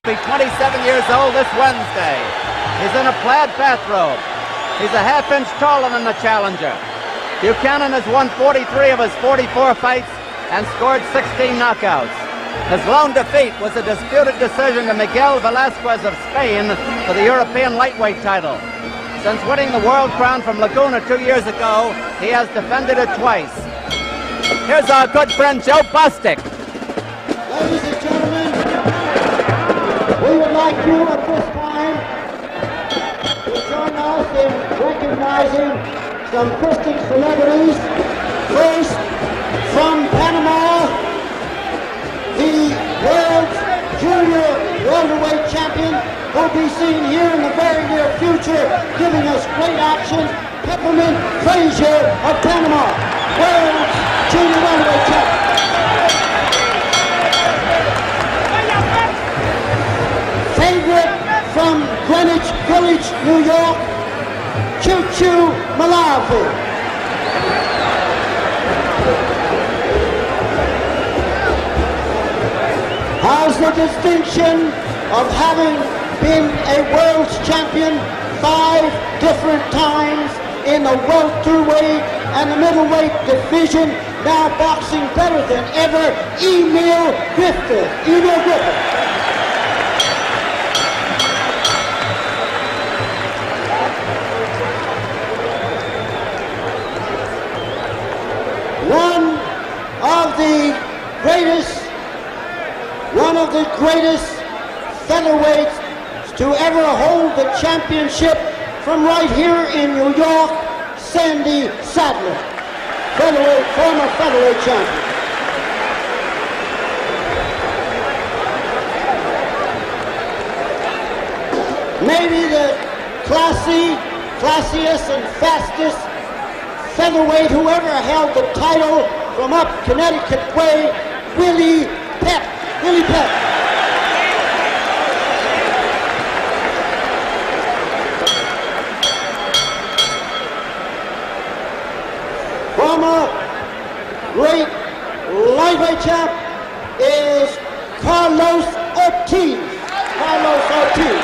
He'll be 27 years old this Wednesday. He's in a plaid bathrobe. He's a half-inch taller than the challenger. Buchanan has won 43 of his 44 fights and scored 16 knockouts. His lone defeat was a disputed decision to Miguel Velasquez of Spain for the European lightweight title. Since winning the world crown from Laguna 2 years ago, he has defended it twice. Here's our good friend Joe Bostic. Ladies and gentlemen, we would like you at this time to join us in recognizing some Christian celebrities. First, from Panama, the world's junior welterweight champion will be seen here in the very near future, giving us great action. Peppermint Frazier of Panama, world's junior welterweight champion. Favorite from Greenwich Village, New York, Choo-Choo Malawi. Has the distinction of having been a world's champion 5 different times in the welterweight and the middleweight division, now boxing better than ever, Emil Griffith. Emil Griffith. One of the greatest featherweights to ever hold the championship from right here in New York, Sandy Sadler, former featherweight champion. Maybe the classiest and fastest featherweight who ever held the title from up Connecticut way, Willie Pep. Willie Pep. Former great lightweight champ is Carlos Ortiz. Carlos Ortiz.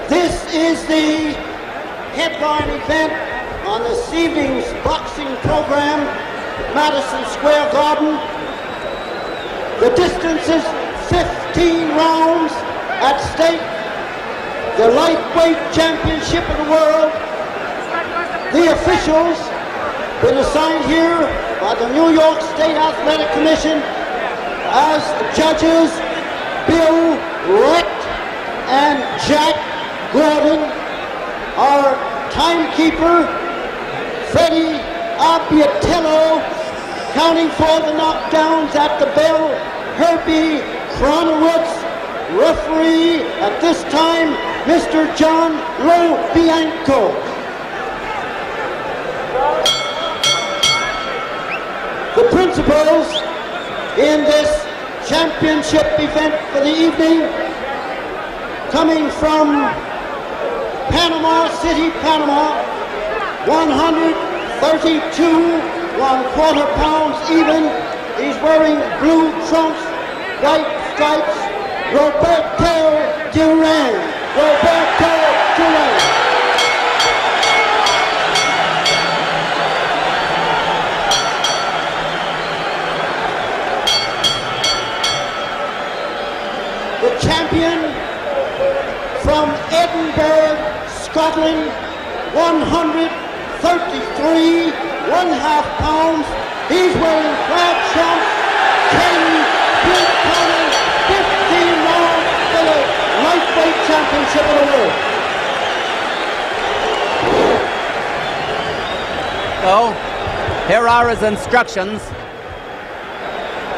This is the headline event on this evening's boxing program, Madison Square Garden. The distance is 15 rounds at stake. The lightweight championship of the world. The officials been assigned here by the New York State Athletic Commission as judges Bill Recht and Jack Gordon. Our timekeeper, Freddie Abbiatello, counting for the knockdowns at the bell, Herbie Kronowitz, referee at this time, Mr. John Lobianco. The principals in this championship event for the evening, coming from Panama City, Panama, 132 1/4 pounds even. He's wearing blue trunks, white stripes. Roberto DURAN. Roberto DURAN. The champion from Edinburgh, Scotland, 133 1/2 pounds. He's wearing plaid trunks, 10 big counters, 15 rounds for the lightweight championship of the world. So, here are his instructions.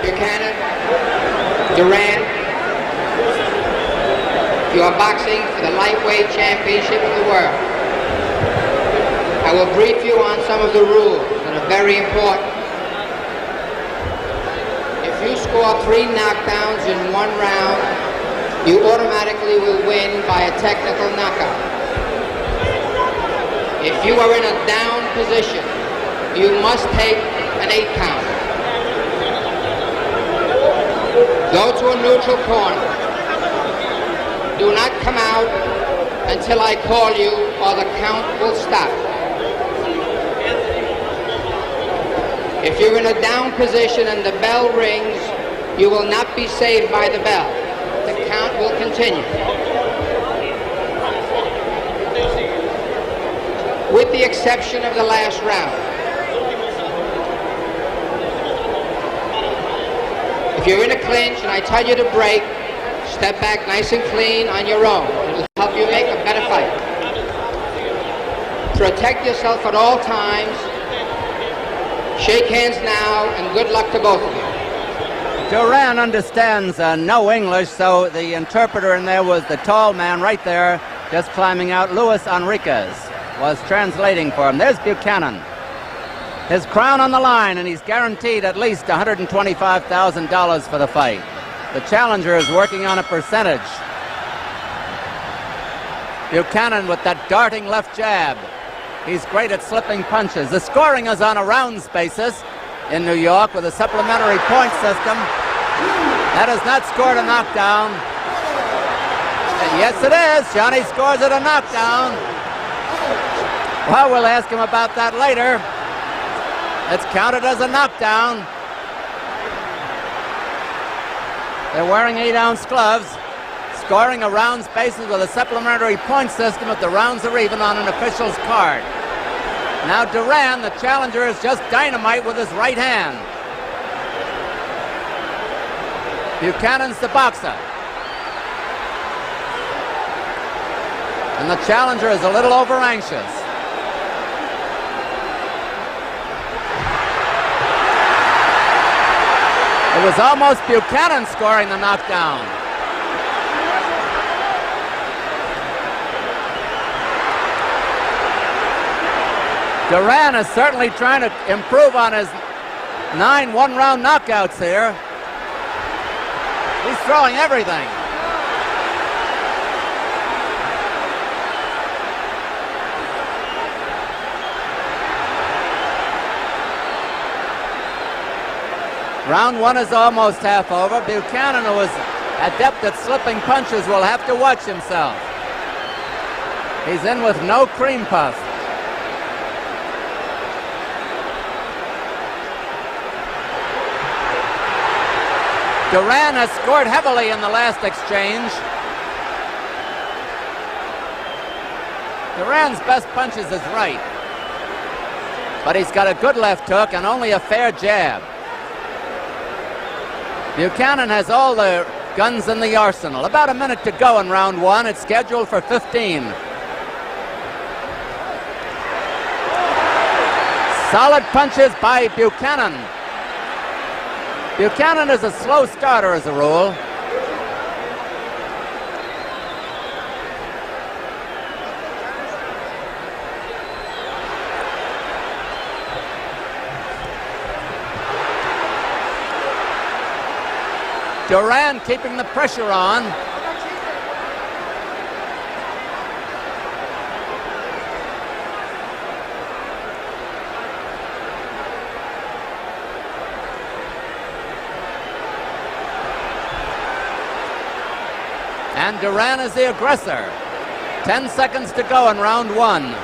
Buchanan, DURAN, you are boxing for the lightweight championship of the world. I will brief you on some of the rules that are very important. If you score 3 knockdowns in 1 round, you automatically will win by a technical knockout. If you are in a down position, you must take an 8 count. Go to a neutral corner. Do not come out until I call you or the count will stop. If you're in a down position and the bell rings, you will not be saved by the bell. The count will continue. With the exception of the last round. If you're in a clinch and I tell you to break, step back nice and clean on your own. It'll help you make a better fight. Protect yourself at all times. Shake hands now, and good luck to both of you. Duran understands no English, so the interpreter in there was the tall man right there, just climbing out. Luis Enriquez was translating for him. There's Buchanan. His crown on the line, and he's guaranteed at least $125,000 for the fight. The challenger is working on a percentage. Buchanan with that darting left jab. He's great at slipping punches. The scoring is on a rounds basis in New York with a supplementary point system. That has not scored a knockdown. Yes, it is. Johnny scores it a knockdown. Well, we'll ask him about that later. It's counted as a knockdown. They're wearing 8-ounce gloves. Scoring a rounds basis with a supplementary point system if the rounds are even on an official's card. Now Duran, the challenger, is just dynamite with his right hand. Buchanan's the boxer. And the challenger is a little over-anxious. It was almost Buchanan scoring the knockdown. Duran is certainly trying to improve on his 9 one-round knockouts here. He's throwing everything. Round 1 is almost half over. Buchanan, who is adept at slipping punches, will have to watch himself. He's in with no cream puff. Duran has scored heavily in the last exchange. Duran's best punch is his right. But he's got a good left hook and only a fair jab. Buchanan has all the guns in the arsenal. About a minute to go in round 1. It's scheduled for 15. Solid punches by Buchanan. Buchanan is a slow starter as a rule. Duran keeping the pressure on. And Duran is the aggressor. 10 seconds to go in round 1.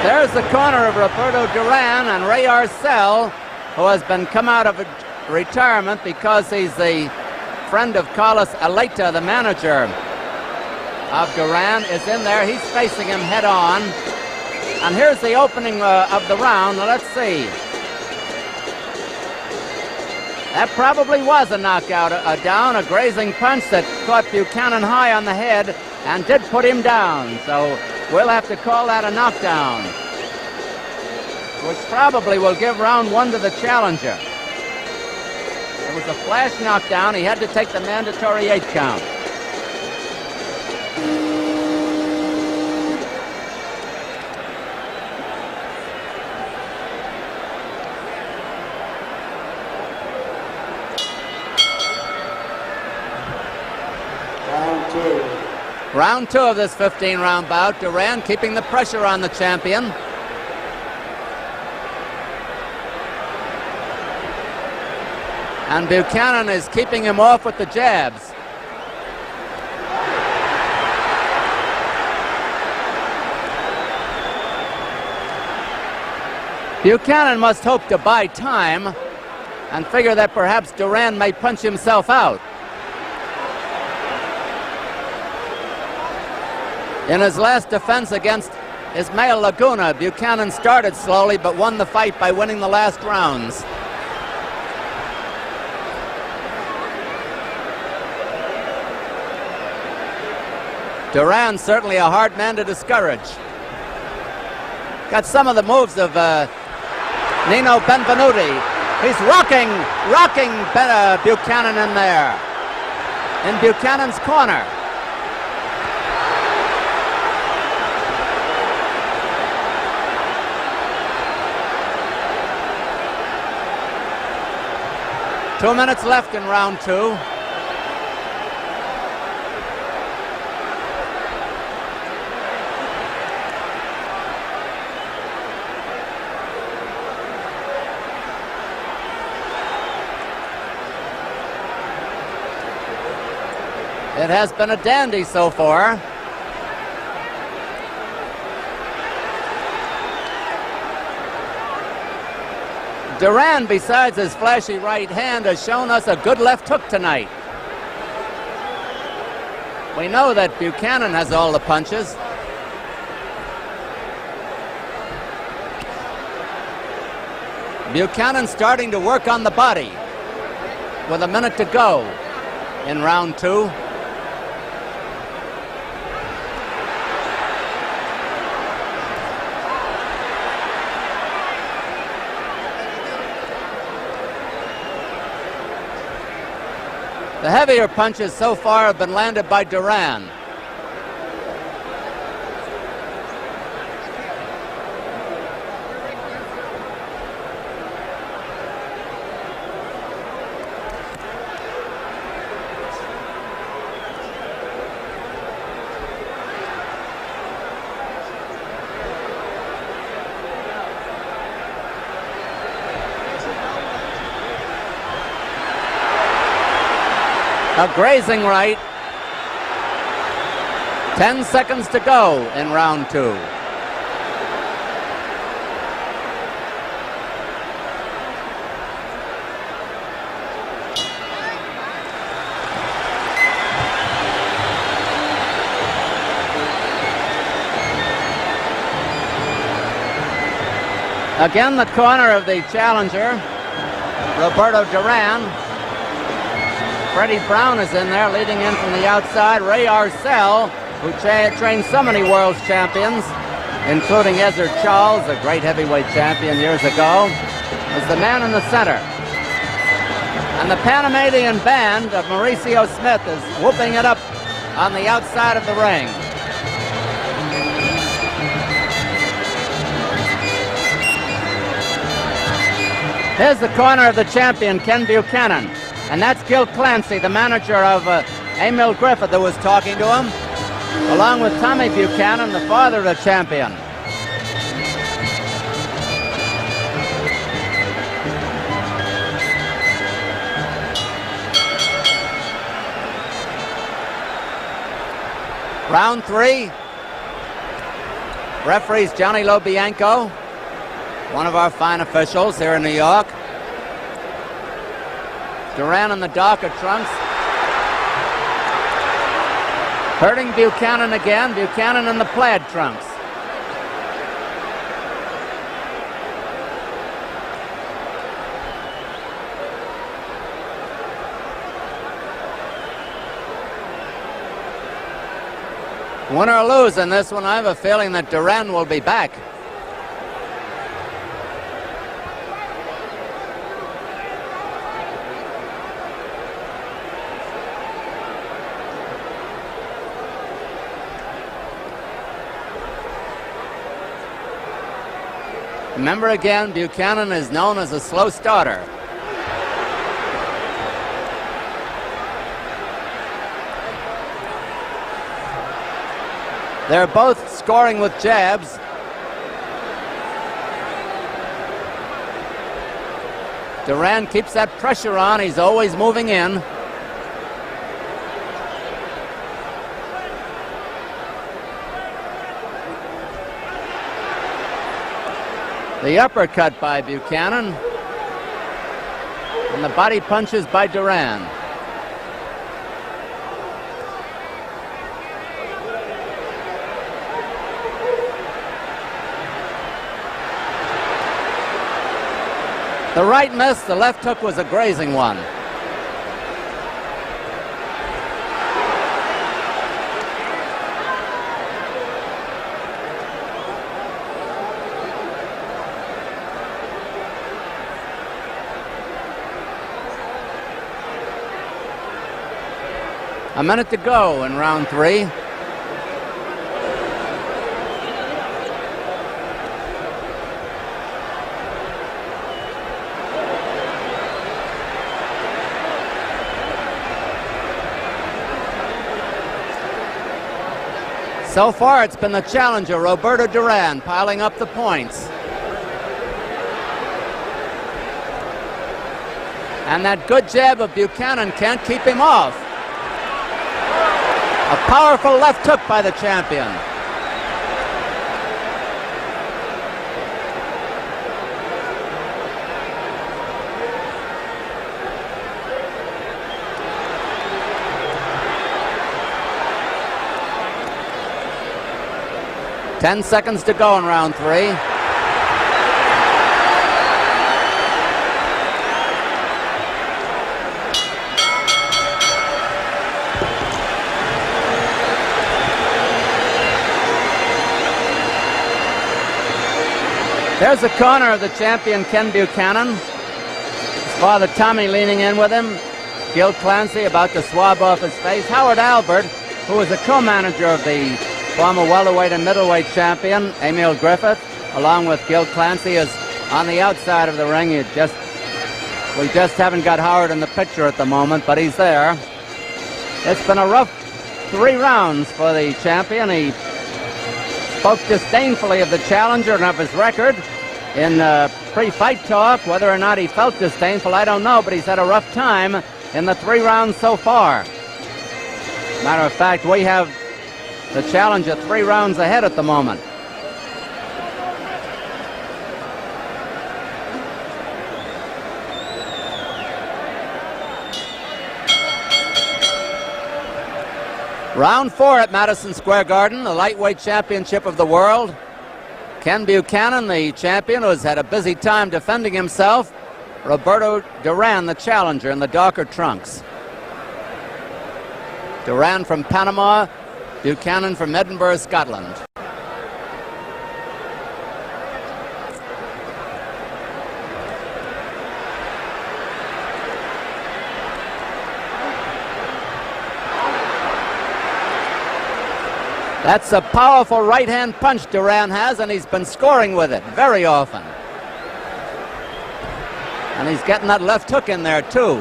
There's the corner of Roberto Duran and Ray Arcel, who has been come out of retirement because he's the friend of Carlos Aleta, the manager of Duran, is in there. He's facing him head on. And here's the opening of the round. Now, let's see. That probably was a knockout, a down, a grazing punch that caught Buchanan high on the head and did put him down. So we'll have to call that a knockdown, which probably will give round 1 to the challenger. It was a flash knockdown. He had to take the mandatory 8 count. Round 2 of this 15-round bout. Duran keeping the pressure on the champion. And Buchanan is keeping him off with the jabs. Buchanan must hope to buy time and figure that perhaps Duran may punch himself out. In his last defense against Ismael Laguna, Buchanan started slowly but won the fight by winning the last rounds. Duran certainly a hard man to discourage. Got some of the moves of Nino Benvenuti. He's rocking Buchanan in there. In Buchanan's corner. Two minutes left in round 2. It has been a dandy so far. Duran, besides his flashy right hand, has shown us a good left hook tonight. We know that Buchanan has all the punches. Buchanan starting to work on the body with a minute to go in round 2. The heavier punches so far have been landed by Duran. A grazing right. 10 seconds to go in round 2. Again, the corner of the challenger, Roberto Duran. Freddie Brown is in there, leading in from the outside. Ray Arcel, who trained so many world champions, including Ezzard Charles, a great heavyweight champion years ago, is the man in the center. And the Panamanian band of Mauricio Smith is whooping it up on the outside of the ring. Here's the corner of the champion, Ken Buchanan. And that's Gil Clancy, the manager of Emil Griffith, that was talking to him, along with Tommy Buchanan, the father of the champion. Round 3. Referees Johnny Lobianco, one of our fine officials here in New York. Duran in the darker trunks. Hurting Buchanan again. Buchanan in the plaid trunks. Win or lose in this one, I have a feeling that Duran will be back. Remember again, Buchanan is known as a slow starter. They're both scoring with jabs. Duran keeps that pressure on. He's always moving in. The uppercut by Buchanan. And the body punches by Duran. The right missed, the left hook was a grazing one. A minute to go in round 3. So far, it's been the challenger, Roberto Duran, piling up the points. And that good jab of Buchanan can't keep him off. A powerful left hook by the champion. Ten seconds to go in round 3. There's the corner of the champion, Ken Buchanan. His father, Tommy, leaning in with him. Gil Clancy about to swab off his face. Howard Albert, who was a co-manager of the former welterweight and middleweight champion, Emil Griffith, along with Gil Clancy, is on the outside of the ring. We just haven't got Howard in the picture at the moment, but he's there. It's been a rough 3 rounds for the champion. He spoke disdainfully of the challenger and of his record in pre-fight talk. Whether or not he felt disdainful, I don't know, but he's had a rough time in the 3 rounds so far. Matter of fact, we have the challenger 3 rounds ahead at the moment. Round 4 at Madison Square Garden, the lightweight championship of the world. Ken Buchanan, the champion, who has had a busy time defending himself. Roberto Duran, the challenger, in the darker trunks. Duran from Panama, Buchanan from Edinburgh, Scotland. That's a powerful right-hand punch Duran has, and he's been scoring with it very often. And he's getting that left hook in there, too.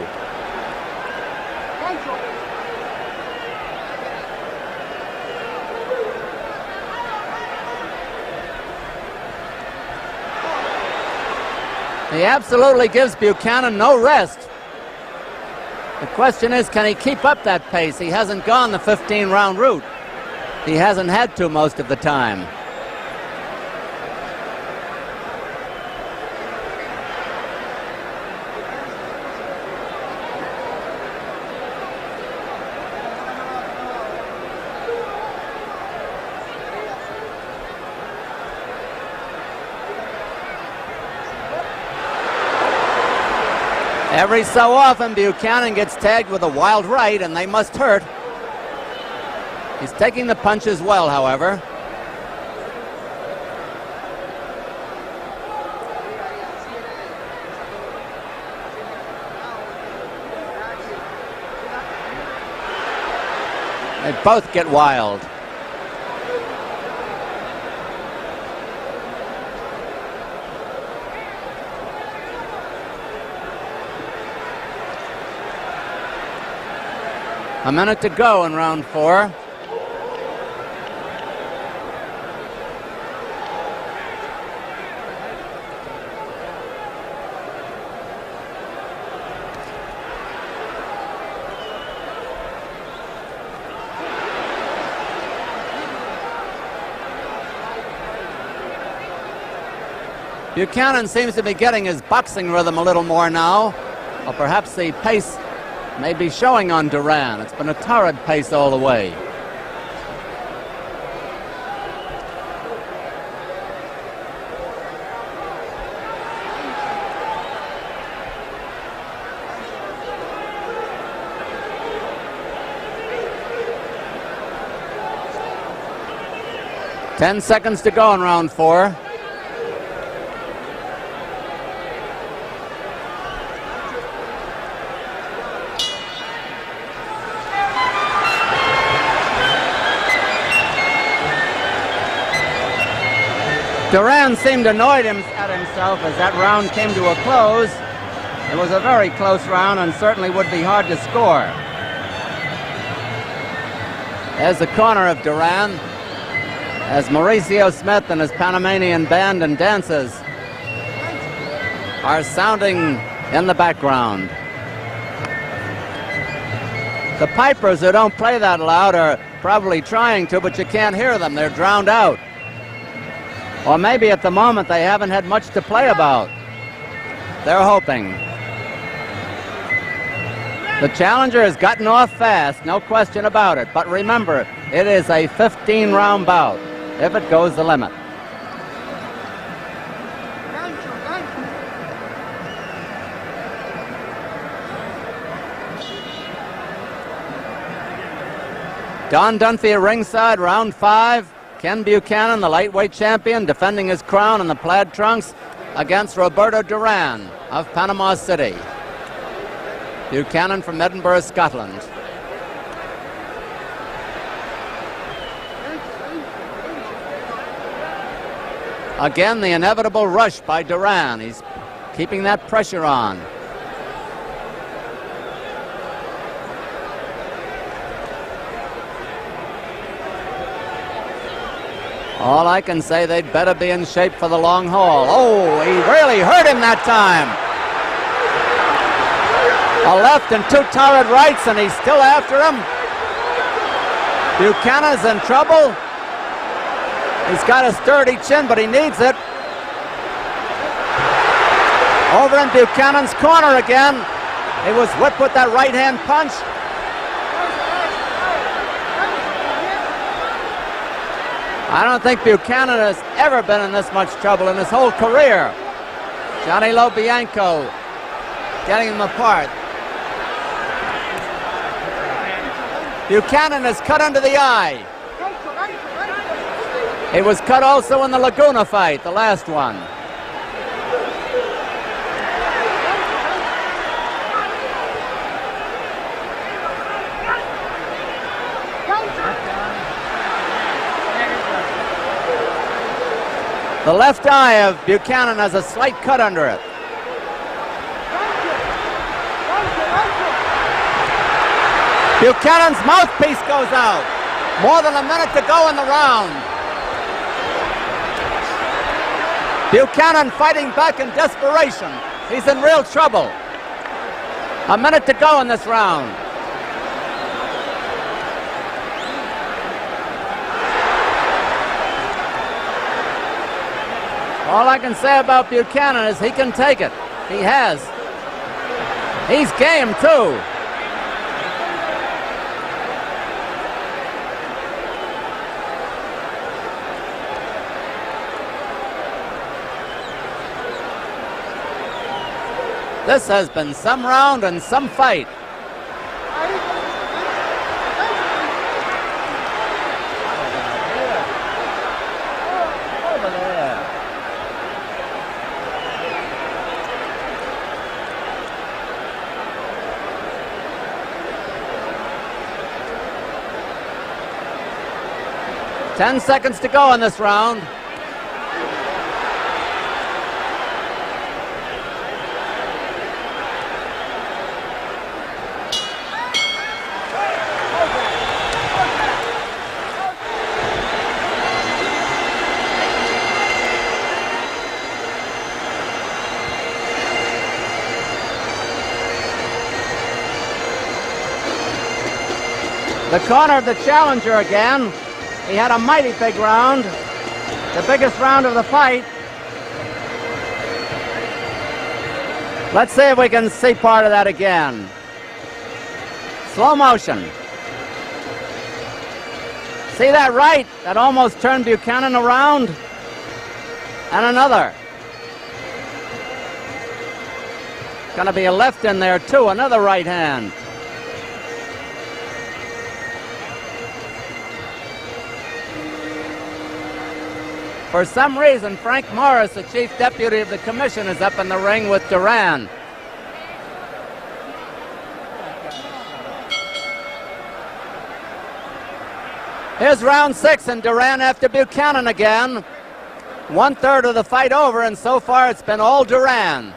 He absolutely gives Buchanan no rest. The question is, can he keep up that pace? He hasn't gone the 15-round route. He hasn't had to most of the time. Every so often, Buchanan gets tagged with a wild right, and they must hurt. He's taking the punches well, however. They both get wild. A minute to go in round 4. Buchanan seems to be getting his boxing rhythm a little more now, or perhaps the pace may be showing on DURAN. It's been a torrid pace all the way. Ten seconds to go in round 4. DURAN seemed annoyed at himself as that round came to a close. It was a very close round and certainly would be hard to score. There's the corner of DURAN as Mauricio Smith and his Panamanian band and dancers are sounding in the background. The pipers who don't play that loud are probably trying to, but you can't hear them. They're drowned out. Or maybe at the moment they haven't had much to play about. They're hoping. The challenger has gotten off fast, no question about it. But remember, it is a 15-round bout, if it goes the limit. Don Dunphy at ringside, round 5. Ken Buchanan, the lightweight champion, defending his crown in the plaid trunks against Roberto DURAN of Panama City. Buchanan from Edinburgh, Scotland. Again, the inevitable rush by DURAN. He's keeping that pressure on. All I can say, they'd better be in shape for the long haul. Oh, he really hurt him that time. A left and 2 torrid rights, and he's still after him. Buchanan's in trouble. He's got a sturdy chin, but he needs it. Over in Buchanan's corner again. He was whipped with that right-hand punch. I don't think Buchanan has ever been in this much trouble in his whole career. Johnny Lobianco getting him apart. Buchanan is cut under the eye. He was cut also in the Laguna fight, the last one. The left eye of Buchanan has a slight cut under it. Buchanan's mouthpiece goes out. More than a minute to go in the round. Buchanan fighting back in desperation. He's in real trouble. A minute to go in this round. All I can say about Buchanan is he can take it. He has. He's game, too. This has been some round and some fight. Over there. Ten seconds to go in this round. The corner of the challenger again. He had a mighty big round, the biggest round of the fight. Let's see if we can see part of that again. Slow motion. See that right? That almost turned Buchanan around. And another. Gonna be a left in there too, another right hand. For some reason, Frank Morris, the chief deputy of the commission, is up in the ring with DURAN. Here's round 6, and DURAN after Buchanan again. 1/3 of the fight over, and so far it's been all DURAN.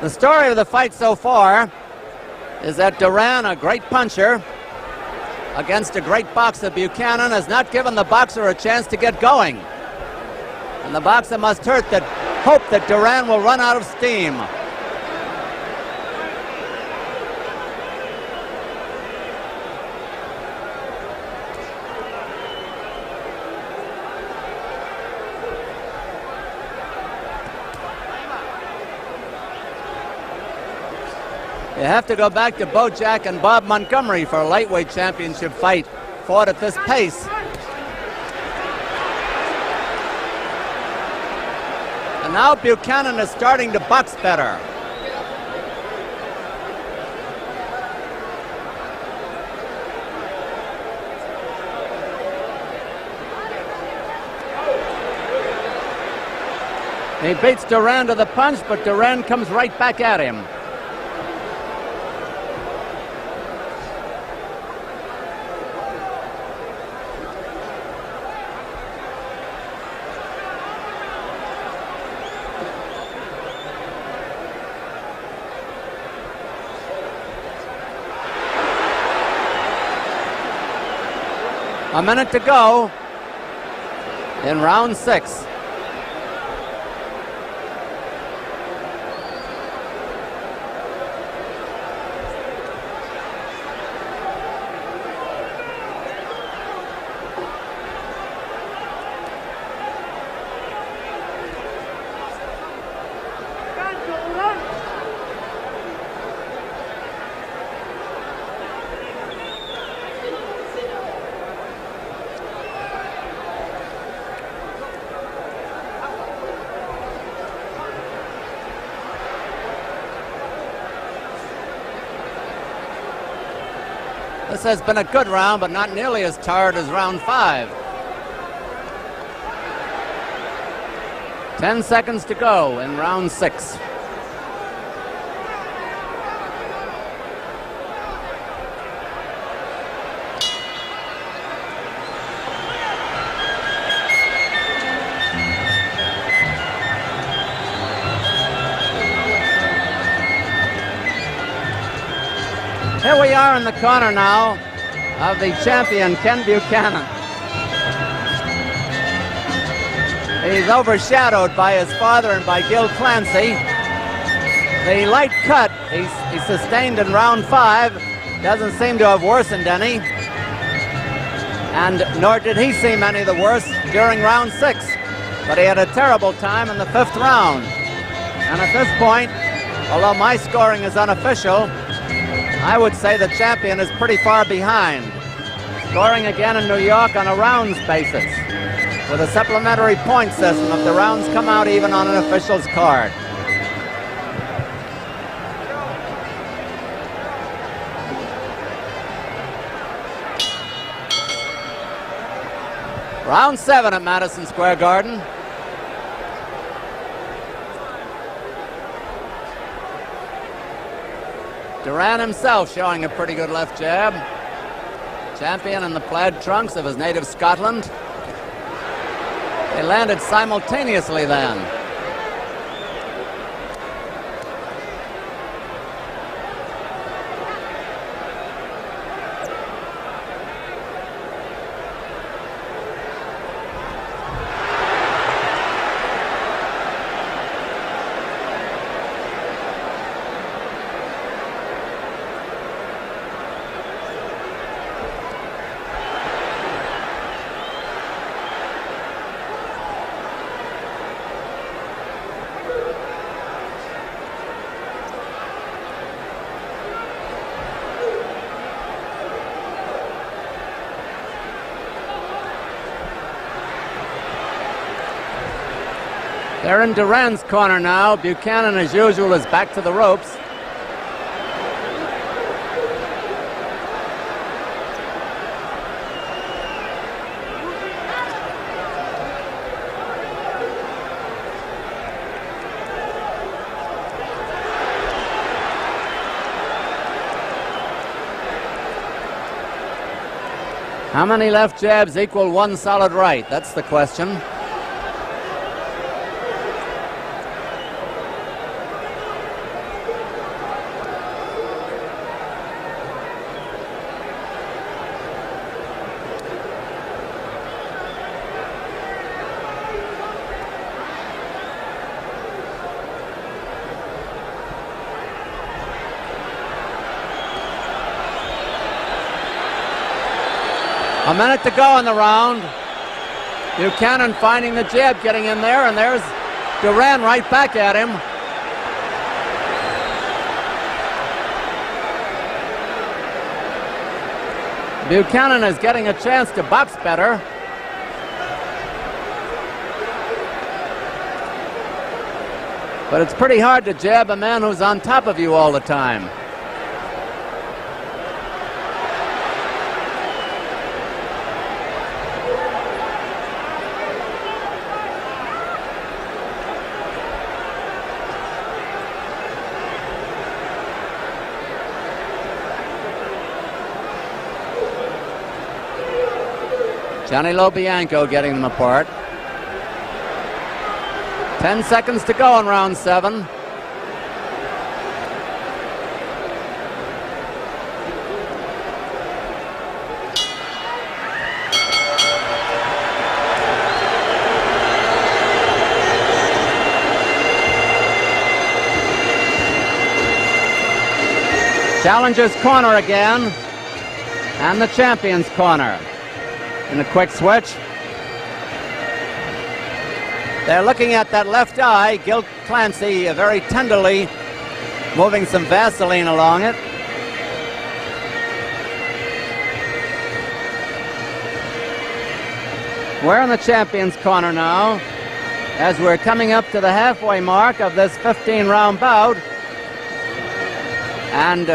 The story of the fight so far is that DURAN, a great puncher against a great boxer, Buchanan, has not given the boxer a chance to get going. And the boxer must hope that DURAN will run out of steam. You have to go back to Bo Jack and Bob Montgomery for a lightweight championship fight fought at this pace. And now Buchanan is starting to box better. He beats DURAN to the punch, but DURAN comes right back at him. A minute to go in round 6. This has been a good round, but not nearly as tired as round 5. 10 seconds to go in round 6. Here we are in the corner now of the champion, Ken Buchanan. He's overshadowed by his father and by Gil Clancy. The light cut he sustained in round 5 doesn't seem to have worsened any, and nor did he seem any the worse during round 6. But he had a terrible time in the 5th round. And at this point, although my scoring is unofficial, I would say the champion is pretty far behind. Scoring again in New York on a rounds basis, with a supplementary point system if the rounds come out even on an official's card. Round 7 at Madison Square Garden. DURAN himself showing a pretty good left jab. champion in the plaid trunks of his native Scotland. They landed simultaneously then. They're in Duran's corner now. Buchanan, as usual, is back to the ropes. How many left jabs equal one solid right? That's the question. A minute to go in the round. Buchanan finding the jab, getting in there, and there's DURAN right back at him. Buchanan is getting a chance to box better. But it's pretty hard to jab a man who's on top of you all the time. Johnny Lobianco getting them apart. 10 seconds to go in round 7. Challenger's corner again, and the champion's corner. In a quick switch. They're looking at that left eye. Gil Clancy very tenderly moving some Vaseline along it. We're in the champion's corner now as we're coming up to the halfway mark of this 15-round bout. And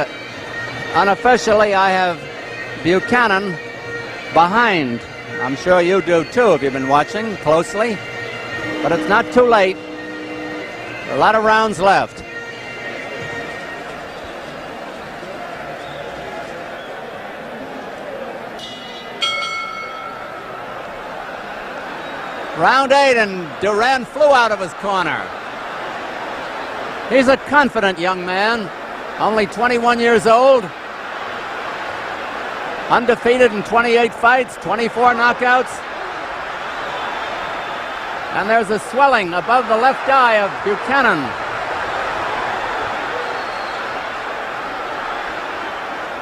unofficially, I have Buchanan behind. I'm sure you do too if you've been watching closely. But it's not too late. There are a lot of rounds left. Round 8, and DURAN flew out of his corner. He's a confident young man, only 21 years old. Undefeated in 28 fights, 24 knockouts. And there's a swelling above the left eye of Buchanan.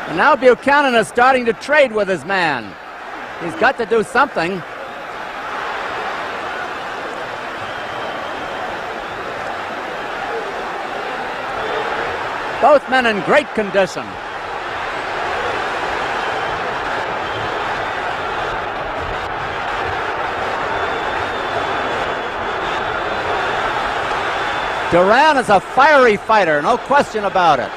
And now Buchanan is starting to trade with his man. He's got to do something. Both men in great condition. DURAN is a fiery fighter, no question about it.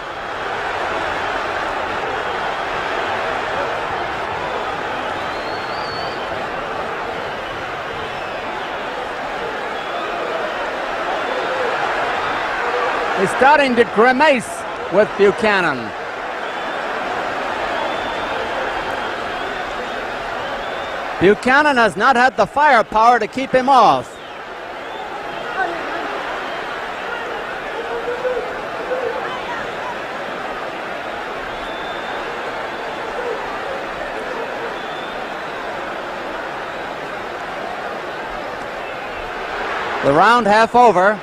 He's starting to grimace with Buchanan. Buchanan has not had the firepower to keep him off. The round half over.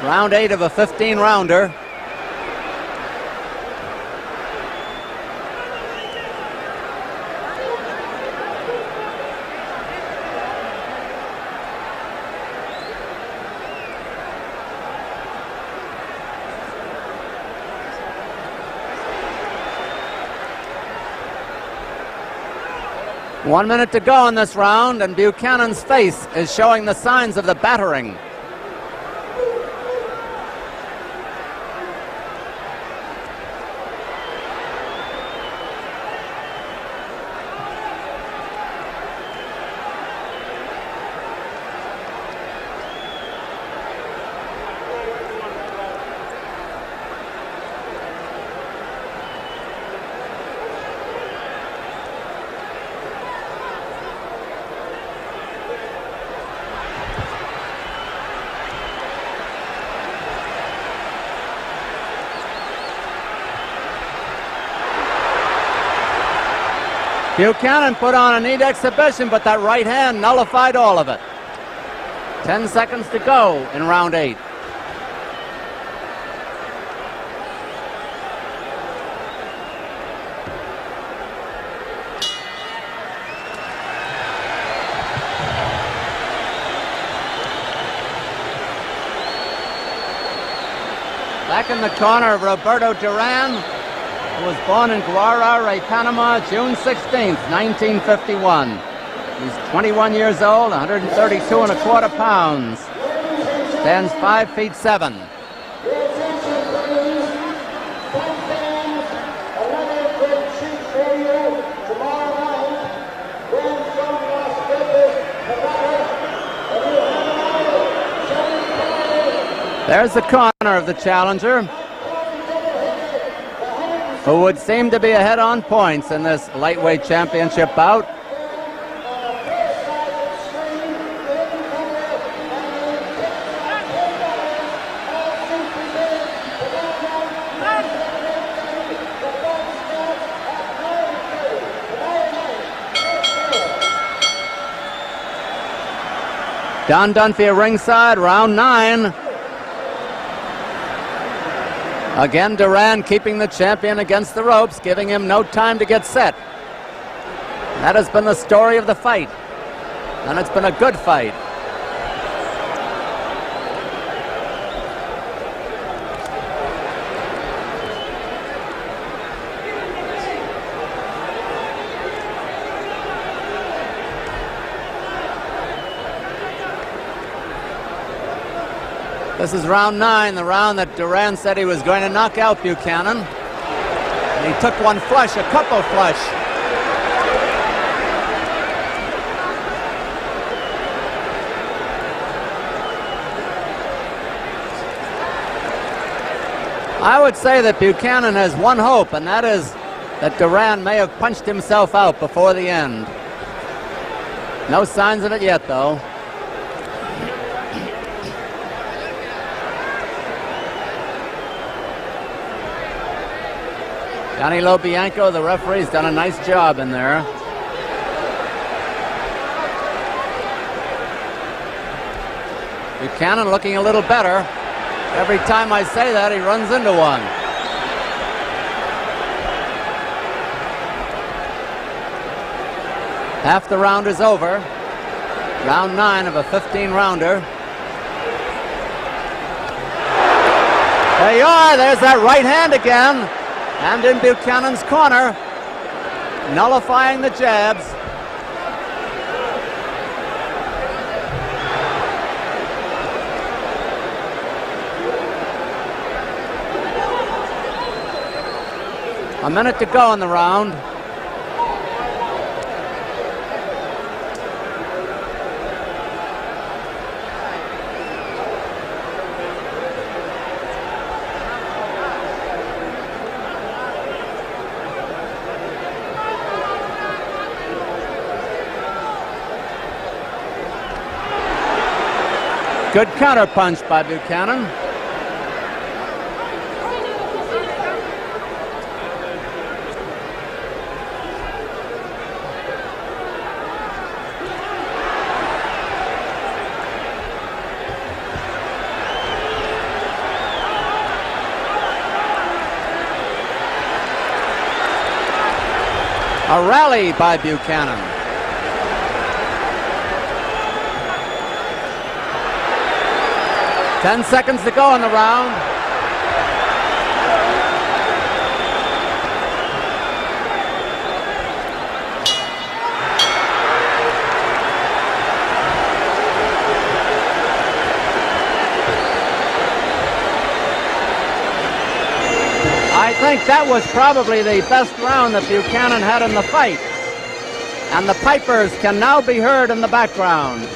Round 8 of a 15-rounder. One minute to go in this round, and Buchanan's face is showing the signs of the battering. Buchanan put on a neat exhibition, but that right hand nullified all of it. 10 seconds to go in round 8. Back in the corner, Roberto Duran, who was born in Guararé, Panama, June 16th, 1951. He's 21 years old, 132 and a quarter pounds. Stands 5 feet 7. There's the corner of the challenger, who would seem to be ahead on points in this lightweight championship bout. Don Dunphy at ringside, round 9. Again, Duran keeping the champion against the ropes, giving him no time to get set. That has been the story of the fight, and it's been a good fight. This is round 9, the round that Duran said he was going to knock out Buchanan. And he took one flush, a couple flush. I would say that Buchanan has one hope, and that is that Duran may have punched himself out before the end. No signs of it yet, though. Johnny Lobianco, the referee's done a nice job in there. Buchanan looking a little better. Every time I say that, he runs into one. Half the round is over. Round 9 of a 15-rounder. There you are. There's that right hand again. And in Buchanan's corner, nullifying the jabs. A minute to go in the round. Good counter punch by Buchanan. A rally by Buchanan. Ten seconds to go in the round. I think that was probably the best round that Buchanan had in the fight. And the pipers can now be heard in the background.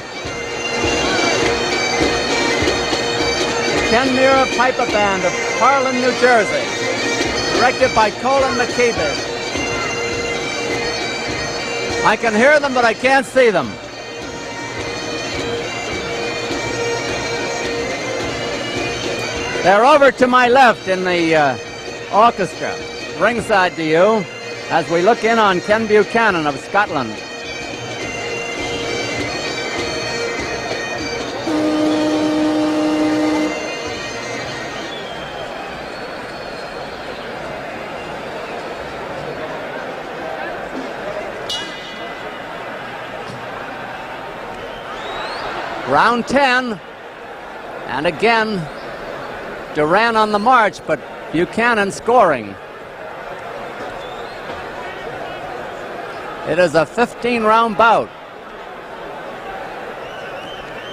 The Ken Muir Piper Band of Harlan, New Jersey, directed by Colin McKeeby. I can hear them, but I can't see them. They're over to my left in the orchestra, ringside to you, as we look in on Ken Buchanan of Scotland. Round 10, and again, DURAN on the march, but Buchanan scoring. It is a 15-round bout.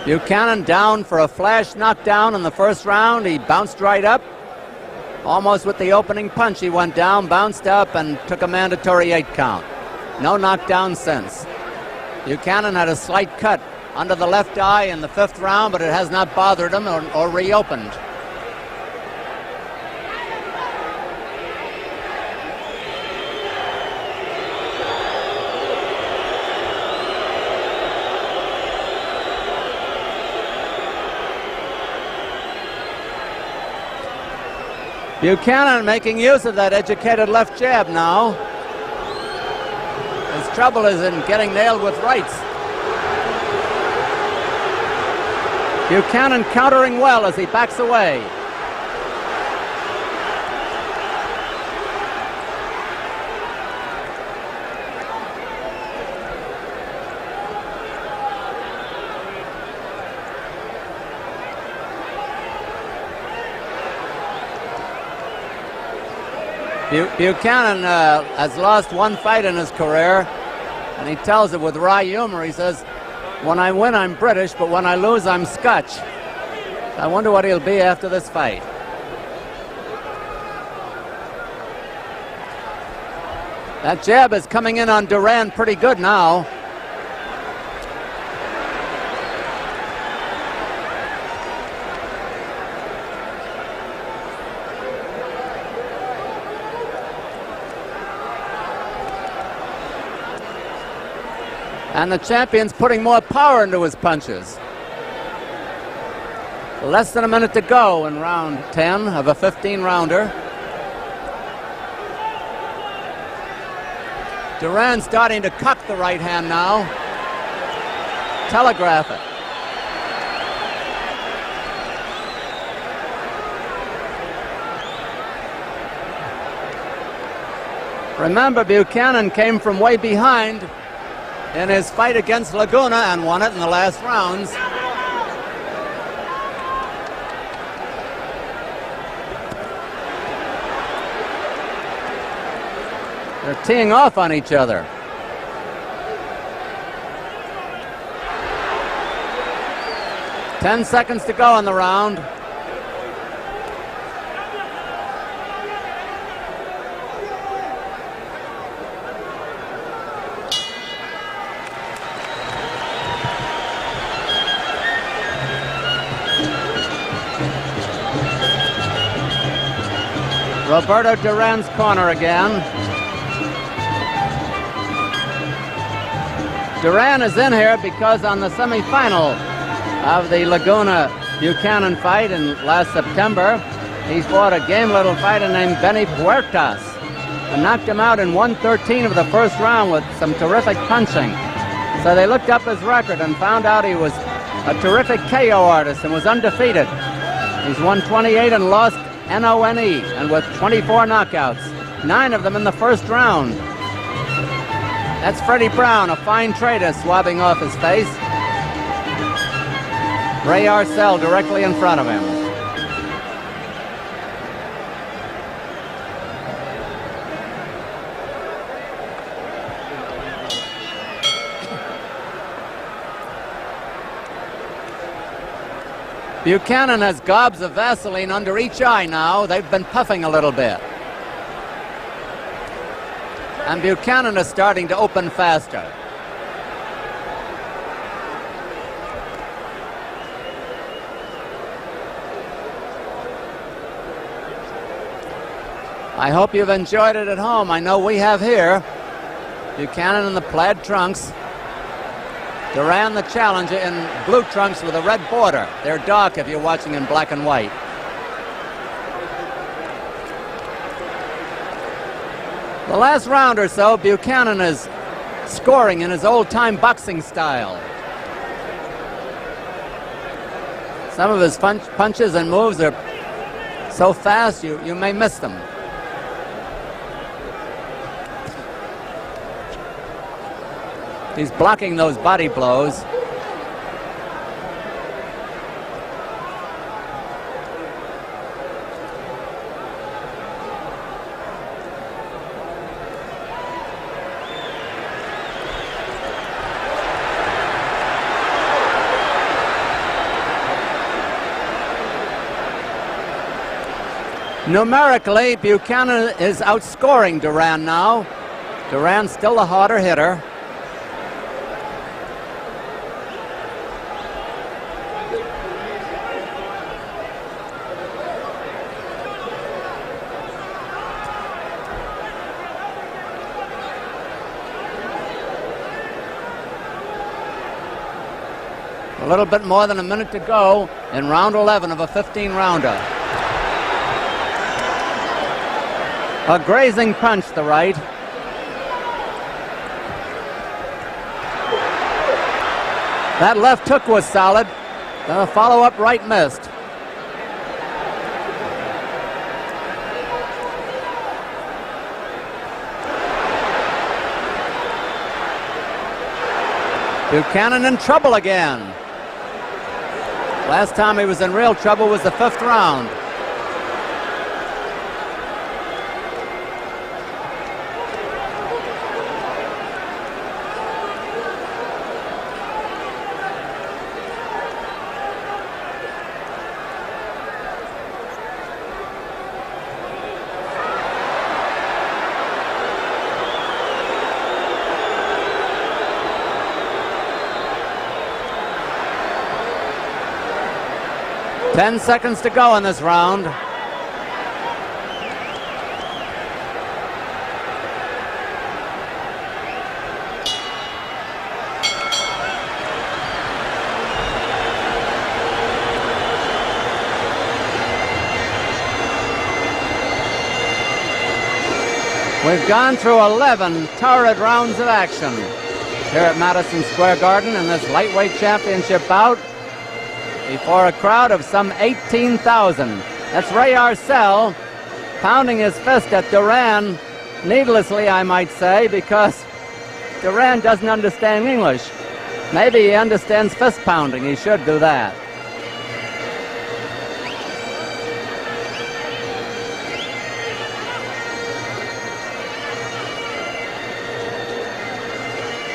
Buchanan down for a flash knockdown in the first round. He bounced right up. Almost with the opening punch, he went down, bounced up, and took a mandatory 8 count. No knockdown since. Buchanan had a slight cut under the left eye in the 5th round, but it has not bothered him or reopened. Buchanan making use of that educated left jab now. His trouble is in getting nailed with rights. Buchanan countering well as he backs away. Buchanan has lost 1 fight in his career, and he tells it with wry humor. He says, "When I win, I'm British, but when I lose, I'm Scotch." I wonder what he'll be after this fight. That jab is coming in on DURAN pretty good now. And the champion's putting more power into his punches. Less than a minute to go in round 10 of a 15-rounder. DURAN starting to cock the right hand now. Telegraph it. Remember, Buchanan came from way behind in his fight against Laguna and won it in the last rounds. They're teeing off on each other. Ten seconds to go in the round. Roberto Duran's corner again. DURAN is in here because on the semifinal of the Laguna Buchanan fight in last September. He's fought a game little fighter named Benny Puertas and knocked him out in 1:13 of the first round with some terrific punching. So they looked up his record and found out he was a terrific KO artist and was undefeated. He's won 28 and lost NONE, and with 24 knockouts, 9 of them in the first round. That's Freddie Brown, a fine trader, swabbing off his face. Ray Arcel directly in front of him. Buchanan has gobs of Vaseline under each eye now. They've been puffing a little bit. And Buchanan is starting to open faster. I hope you've enjoyed it at home. I know we have here. Buchanan in the plaid trunks. Duran the challenger in blue trunks with a red border. They're dark if you're watching in black and white. The last round or so, Buchanan is scoring in his old-time boxing style. Some of his punches and moves are so fast you may miss them. He's blocking those body blows. Numerically, Buchanan is outscoring Duran now. Duran's still the harder hitter. A little bit more than a minute to go in round 11 of a 15-rounder. A grazing punch, the right. That left hook was solid. Then a follow-up right missed. Buchanan in trouble again. Last time he was in real trouble was the 5th round. Ten seconds to go in this round. We've gone through 11 torrid rounds of action here at Madison Square Garden in this lightweight championship bout, before a crowd of some 18,000. That's Ray Arcel pounding his fist at Duran, needlessly I might say, because Duran doesn't understand English. Maybe he understands fist pounding. He should do that.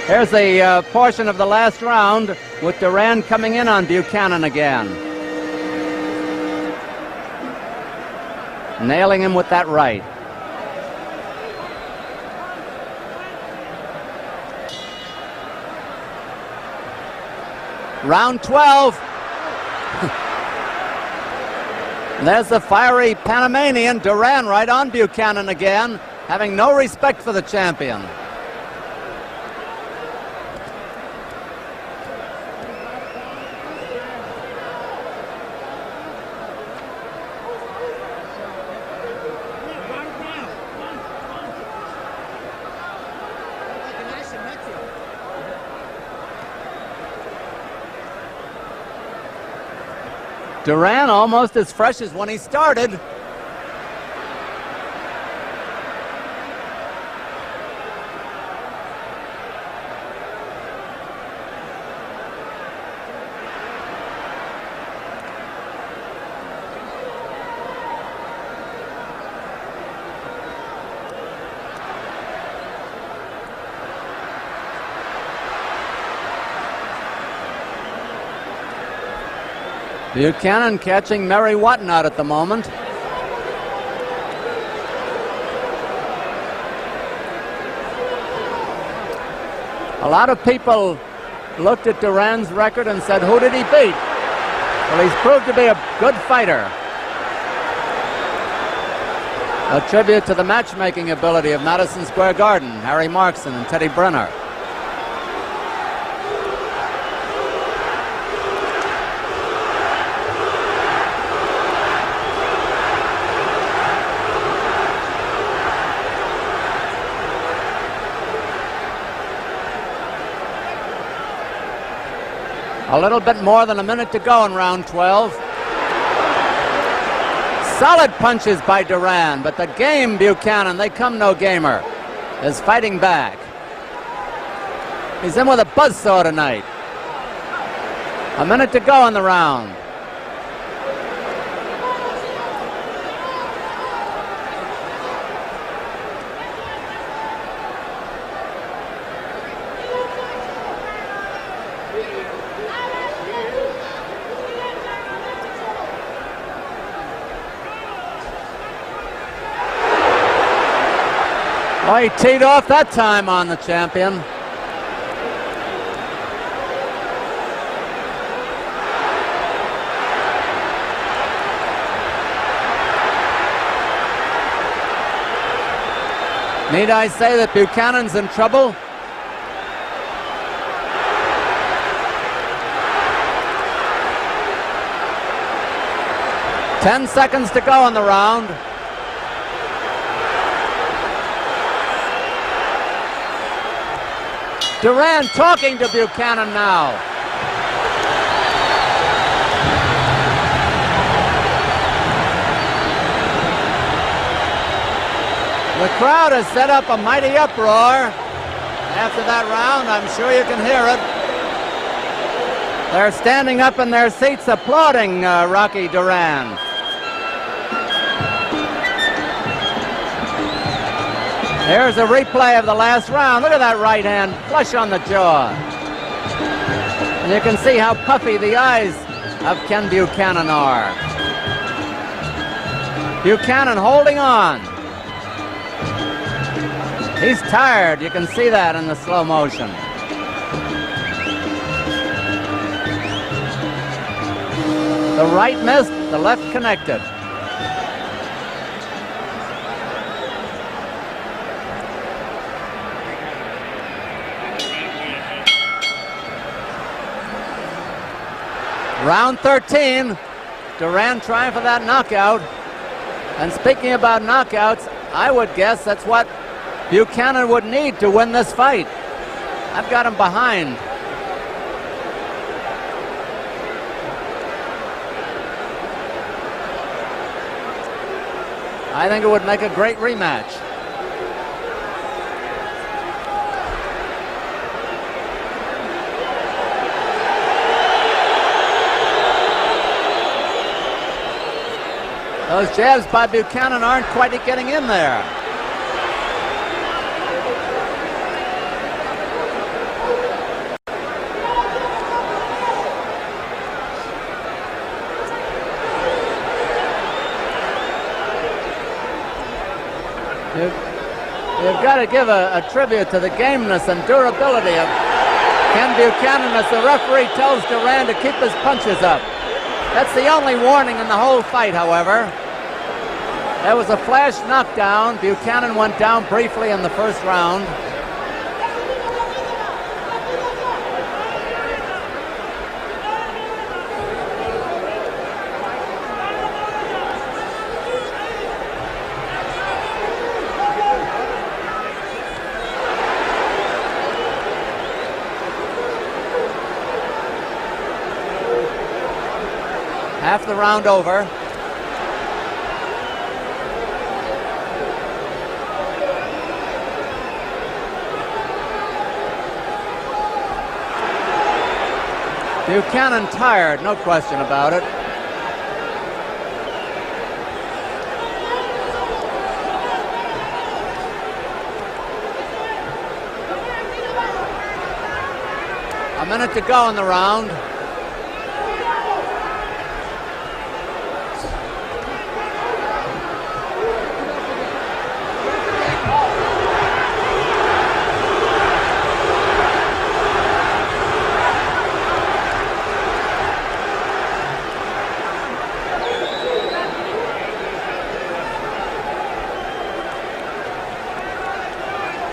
Here's the portion of the last round with Duran coming in on Buchanan again. Nailing him with that right. Round 12. There's the fiery Panamanian Duran right on Buchanan again, having no respect for the champion. DURAN almost as fresh as when he started. Buchanan catching Mary Whatnot at the moment. A lot of people looked at DURAN's record and said, who did he beat? Well, he's proved to be a good fighter. A tribute to the matchmaking ability of Madison Square Garden, Harry Markson and Teddy Brenner. A little bit more than a minute to go in round 12. Solid punches by DURAN, but the game, Buchanan, they come no gamer, is fighting back. He's in with a buzzsaw tonight. A minute to go in the round. Oh, he teed off that time on the champion. Need I say that Buchanan's in trouble? Ten seconds to go in the round. DURAN talking to Buchanan now. The crowd has set up a mighty uproar after that round. I'm sure you can hear it. They're standing up in their seats applauding Rocky DURAN. Here's a replay of the last round. Look at that right hand flush on the jaw. And you can see how puffy the eyes of Ken Buchanan are. Buchanan holding on. He's tired. You can see that in the slow motion. The right missed, the left connected. Round 13, DURAN trying for that knockout. And speaking about knockouts, I would guess that's what Buchanan would need to win this fight. I've got him behind. I think it would make a great rematch. Those jabs by Buchanan aren't quite getting in there. You've got to give a tribute to the gameness and durability of Ken Buchanan as the referee tells DURAN to keep his punches up. That's the only warning in the whole fight, however. There was a flash knockdown. Buchanan went down briefly in the first round. Half the round over. Buchanan tired, no question about it. A minute to go in the round.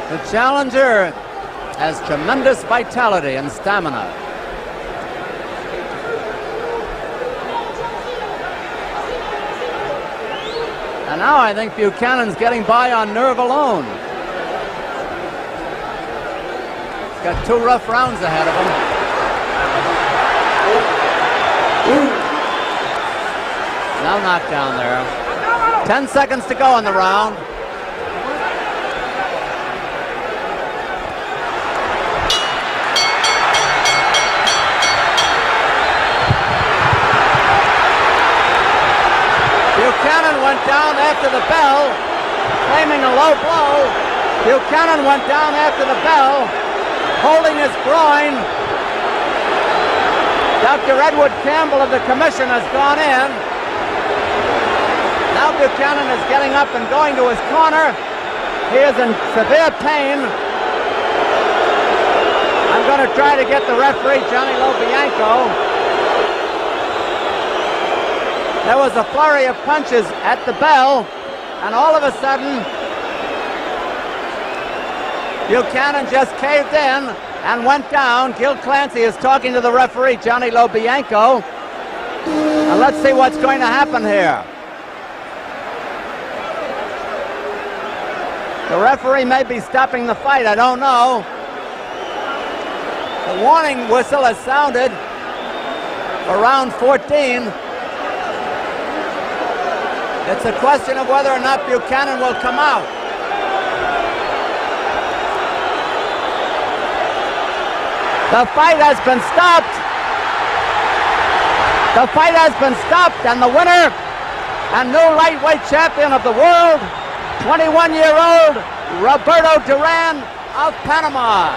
The challenger has tremendous vitality and stamina. And now I think Buchanan's getting by on nerve alone. He's got 2 rough rounds ahead of him. No knockdown there. 10 seconds to go in the round. Buchanan went down after the bell, claiming a low blow. Buchanan went down after the bell, holding his groin. Dr. Edward Campbell of the commission has gone in. Now Buchanan is getting up and going to his corner. He is in severe pain. I'm going to try to get the referee, Johnny Lobianco. There was a flurry of punches at the bell, and all of a sudden, Buchanan just caved in and went down. Gil Clancy is talking to the referee, Johnny Lobianco. And let's see what's going to happen here. The referee may be stopping the fight, I don't know. The warning whistle has sounded for round 14. It's a question of whether or not Buchanan will come out. The fight has been stopped. The fight has been stopped, and the winner and new lightweight champion of the world, 21-year-old Roberto Duran of Panama.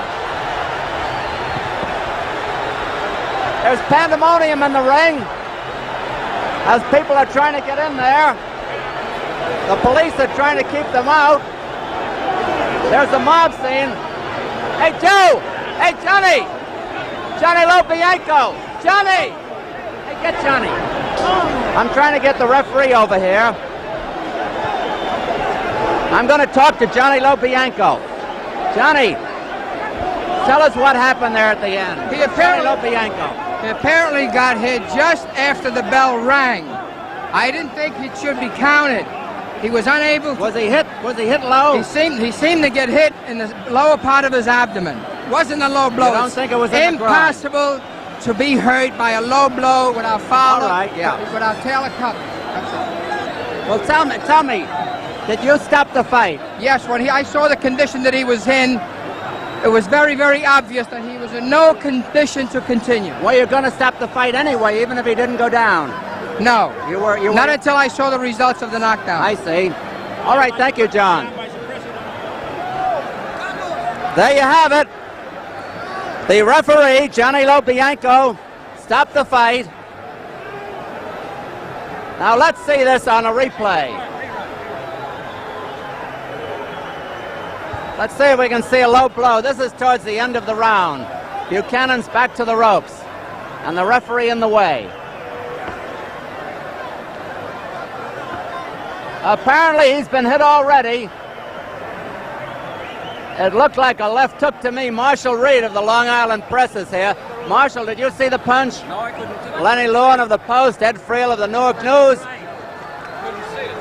There's pandemonium in the ring as people are trying to get in there. The police are trying to keep them out. There's a mob scene. Hey, Joe! Hey, Johnny! Johnny Lobianco! Johnny! Hey, get Johnny. I'm trying to get the referee over here. I'm going to talk to Johnny Lobianco. Johnny, tell us what happened there at the end. He apparently got hit just after the bell rang. I didn't think it should be counted. He was unable to... Was he hit low? He seemed to get hit in the lower part of his abdomen. It wasn't a low blow. You don't think it was in the groin? Impossible to be hurt by a low blow without foul. All right, yeah. Without tailor cup. Well, tell me, did you stop the fight? Yes, when I saw the condition that he was in, it was very, very obvious that he was in no condition to continue. Well, you're going to stop the fight anyway, even if he didn't go down. No. You were not until I saw the results of the knockdown. I see. All right, thank you, John. There you have it. The referee, Johnny Lobianco, stopped the fight. Now let's see this on a replay. Let's see if we can see a low blow. This is towards the end of the round. Buchanan's back to the ropes, and the referee in the way. Apparently he's been hit already. It looked like a left hook to me. Marshall Reed of the Long Island Press is here. Marshall, did you see the punch? No, I couldn't. Lenny Lewin of the Post, Ed Friel of the Newark News. Couldn't see it.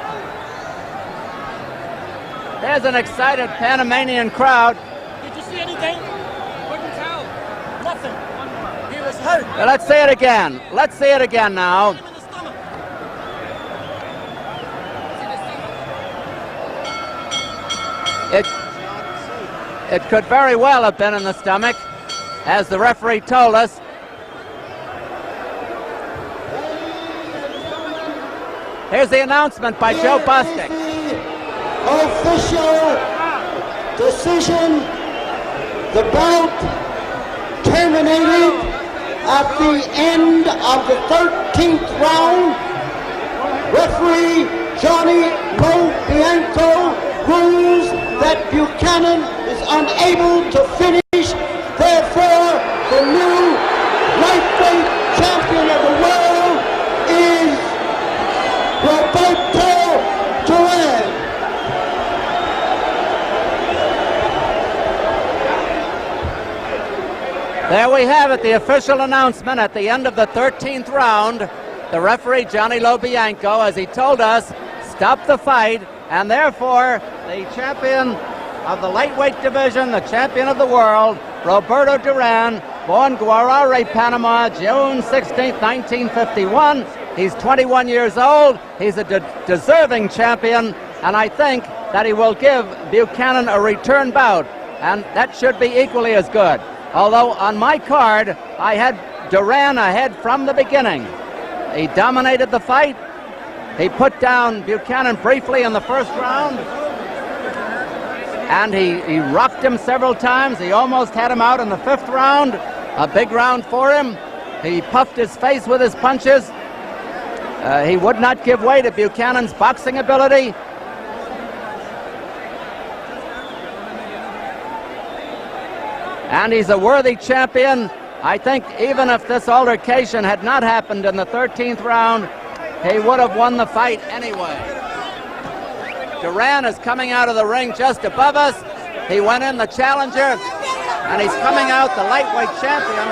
There's an excited Panamanian crowd. Did you see anything? Couldn't tell. Nothing. He was hurt. Let's see it again. Let's see it again now. In the stomach. It could very well have been in the stomach, as the referee told us. Here's the announcement by Joe Bostic. Official decision, the bout terminated at the end of the 13th round. Referee Johnny Lobianco rules that Buchanan is unable to finish. Therefore, the new lightweight champion of the world is Roberto DURAN. There we have it, the official announcement at the end of the 13th round. The referee, Johnny Lobianco, as he told us, stopped the fight, and therefore the champion of the lightweight division, the champion of the world, Roberto DURAN, born Guarare, Panama, June 16, 1951. He's 21 years old. He's a deserving champion, and I think that he will give Buchanan a return bout, and that should be equally as good. Although on my card, I had DURAN ahead from the beginning. He dominated the fight. He put down Buchanan briefly in the first round, and he rocked him several times. He almost had him out in the fifth round, a big round for him. He puffed his face with his punches. He would not give way to Buchanan's boxing ability. And he's a worthy champion. I think even if this altercation had not happened in the 13th round, he would have won the fight anyway. DURAN is coming out of the ring just above us. He went in the challenger, and he's coming out the lightweight champion.